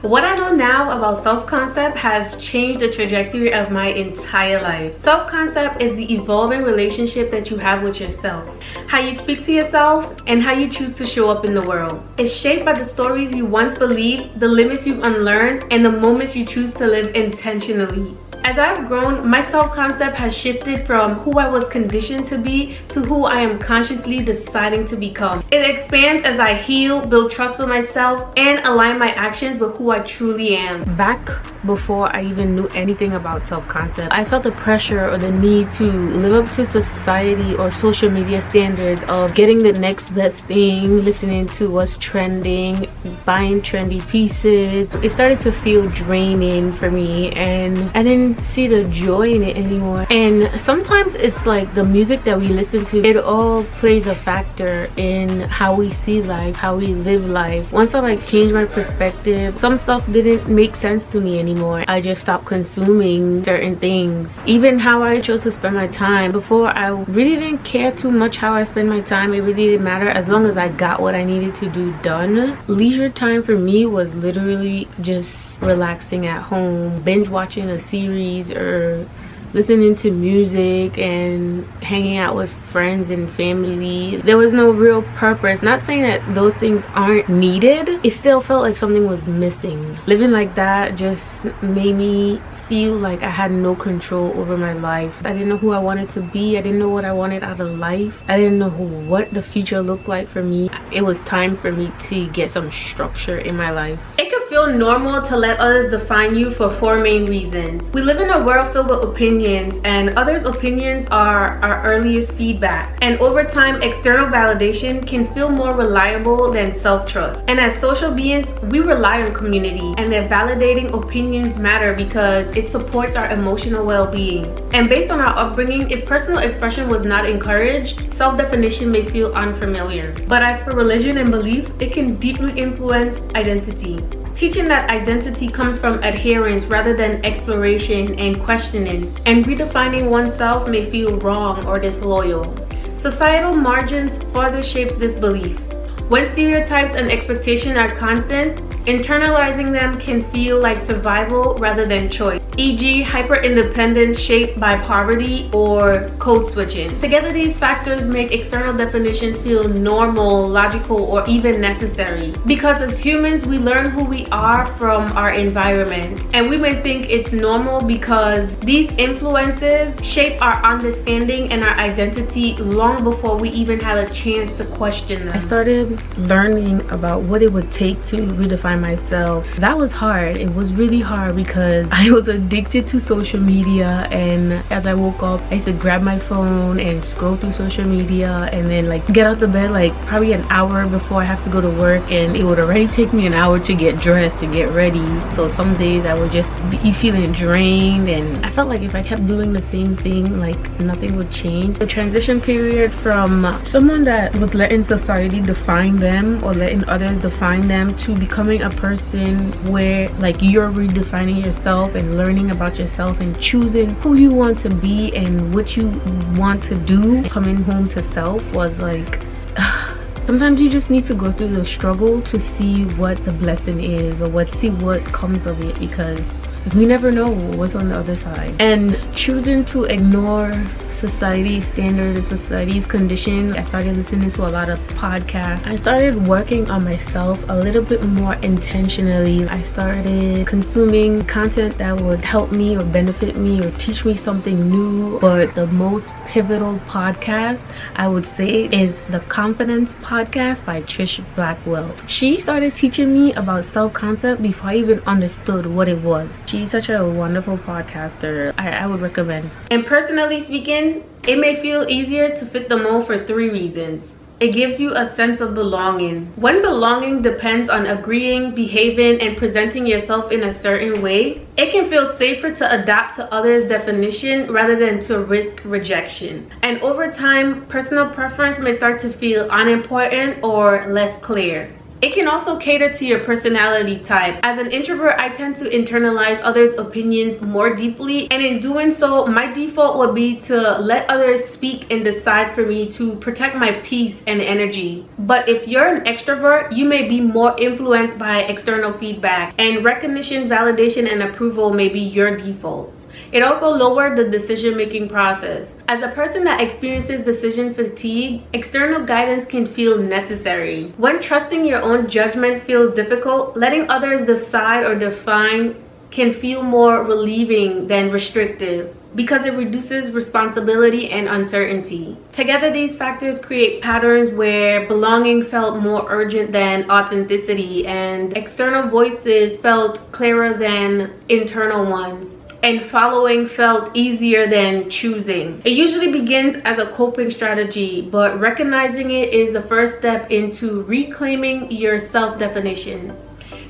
What I know now about self-concept has changed the trajectory of my entire life. Self-concept is the evolving relationship that you have with yourself, how you speak to yourself, and how you choose to show up in the world. It's shaped by the stories you once believed, the limits you've unlearned, and the moments you choose to live intentionally. As I've grown, my self-concept has shifted from who I was conditioned to be to who I am consciously deciding to become. It expands as I heal, build trust in myself, and align my actions with who I truly am. Back before I even knew anything about self-concept, I felt the pressure or the need to live up to society or social media standards of getting the next best thing, listening to what's trending, buying trendy pieces. It started to feel draining for me, and I didn't see the joy in it anymore. And sometimes it's like the music that we listen to, it all plays a factor in how we see life, how we live life. Once I changed my perspective, some stuff didn't make sense to me anymore. I just stopped consuming certain things. Even how I chose to spend my time. Before, I really didn't care too much how I spend my time. It really didn't matter as long as I got what I needed to do done. Leisure time for me was literally just relaxing at home, binge watching a series, or listening to music and hanging out with friends and family. There was no real purpose. Not saying that those things aren't needed, it still felt like something was missing. Living like that just made me feel like I had no control over my life. I didn't know who I wanted to be. I didn't know what I wanted out of life. I didn't know what the future looked like for me. It was time for me to get some structure in my life. It can feel normal to let others define you for four main reasons. We live in a world filled with opinions, and others' opinions are our earliest feedback. And over time, external validation can feel more reliable than self-trust. And as social beings, we rely on community, and their validating opinions matter because it supports our emotional well-being. And based on our upbringing, if personal expression was not encouraged, self-definition may feel unfamiliar. But as for religion and belief, it can deeply influence identity. Teaching that identity comes from adherence rather than exploration and questioning, and redefining oneself may feel wrong or disloyal. Societal margins further shapes this belief. When stereotypes and expectations are constant, internalizing them can feel like survival rather than choice, e.g. hyper-independence shaped by poverty or code switching. Together, these factors make external definitions feel normal, logical, or even necessary. Because as humans, we learn who we are from our environment, and we may think it's normal because these influences shape our understanding and our identity long before we even had a chance to question them. I started learning about what it would take to redefine myself. That was hard. It was really hard because I was addicted to social media, and as I woke up, I used to grab my phone and scroll through social media, and then get out of bed probably an hour before I have to go to work, and it would already take me an hour to get dressed and get ready. So some days I would just be feeling drained, and I felt like if I kept doing the same thing, nothing would change. The transition period from someone that was letting society define them or letting others define them to becoming a person where you're redefining yourself and learning about yourself and choosing who you want to be and what you want to do. Coming home to self was sometimes you just need to go through the struggle to see what the blessing is, or see what comes of it, because we never know what's on the other side. And choosing to ignore society's standards, society's conditions, I started listening to a lot of podcasts. I started working on myself a little bit more intentionally. I started consuming content that would help me or benefit me or teach me something new. But the most pivotal podcast, I would say, is the Confidence Podcast by Trish Blackwell. She started teaching me about self-concept before I even understood what it was. She's such a wonderful podcaster. I would recommend. And personally speaking, it may feel easier to fit the mold for three reasons. It gives you a sense of belonging. When belonging depends on agreeing, behaving, and presenting yourself in a certain way, it can feel safer to adapt to others' definition rather than to risk rejection. And over time, personal preference may start to feel unimportant or less clear. It can also cater to your personality type. As an introvert, I tend to internalize others' opinions more deeply, and in doing so, my default would be to let others speak and decide for me to protect my peace and energy. But if you're an extrovert, you may be more influenced by external feedback, and recognition, validation, and approval may be your default. It also lowered the decision-making process. As a person that experiences decision fatigue, external guidance can feel necessary. When trusting your own judgment feels difficult, letting others decide or define can feel more relieving than restrictive, because it reduces responsibility and uncertainty. Together, these factors create patterns where belonging felt more urgent than authenticity, and external voices felt clearer than internal ones, and following felt easier than choosing. It usually begins as a coping strategy, but recognizing it is the first step into reclaiming your self-definition.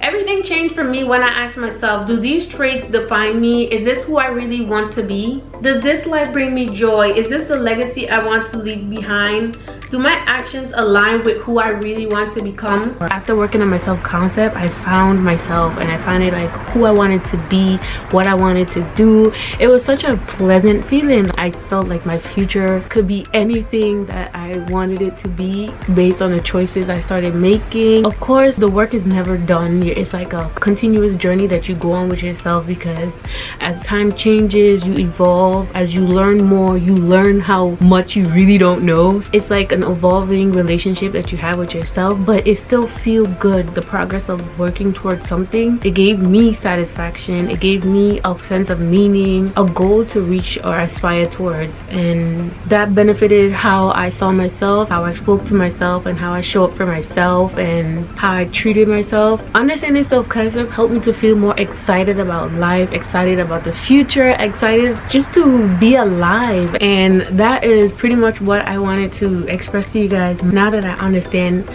Everything changed for me when I asked myself, do these traits define me? Is this who I really want to be? Does this life bring me joy? Is this the legacy I want to leave behind? Do my actions align with who I really want to become? After working on my self-concept, I found myself, and I found it like who I wanted to be, what I wanted to do. It was such a pleasant feeling. I felt like my future could be anything that I wanted it to be based on the choices I started making. Of course, the work is never done. It's like a continuous journey that you go on with yourself, because as time changes, you evolve. As you learn more, you learn how much you really don't know. It's like an evolving relationship that you have with yourself, but it still feels good. The progress of working towards something, it gave me satisfaction. It gave me a sense of meaning, a goal to reach or aspire towards, and that benefited how I saw myself, how I spoke to myself, and how I show up for myself, and how I treated myself. Understanding self-concept helped me to feel more excited about life, excited about the future, excited just to be alive. And that is pretty much what I wanted to express to you guys. Now that I understand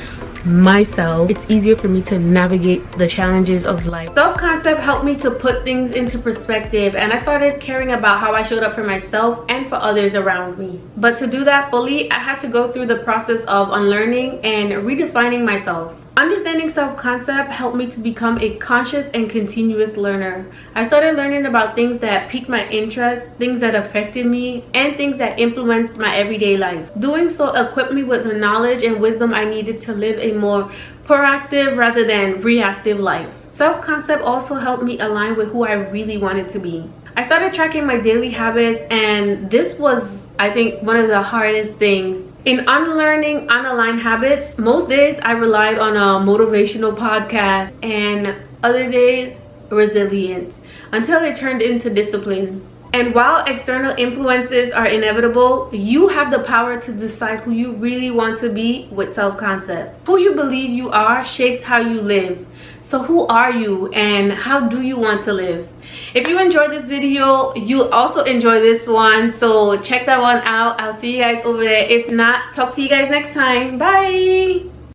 myself, it's easier for me to navigate the challenges of life. Self-concept helped me to put things into perspective, and I started caring about how I showed up for myself and for others around me. But to do that fully, I had to go through the process of unlearning and redefining myself. Understanding self-concept helped me to become a conscious and continuous learner. I started learning about things that piqued my interest, things that affected me, and things that influenced my everyday life. Doing so equipped me with the knowledge and wisdom I needed to live a more proactive rather than reactive life. Self-concept also helped me align with who I really wanted to be. I started tracking my daily habits, and this was, I think, one of the hardest things. In unlearning unaligned habits, most days I relied on a motivational podcast, and other days resilience, until it turned into discipline. And while external influences are inevitable, you have the power to decide who you really want to be with self-concept. Who you believe you are shapes how you live. So who are you, and how do you want to live? If you enjoyed this video, you'll also enjoy this one, so check that one out. I'll see you guys over there. If not, talk to you guys next time. Bye.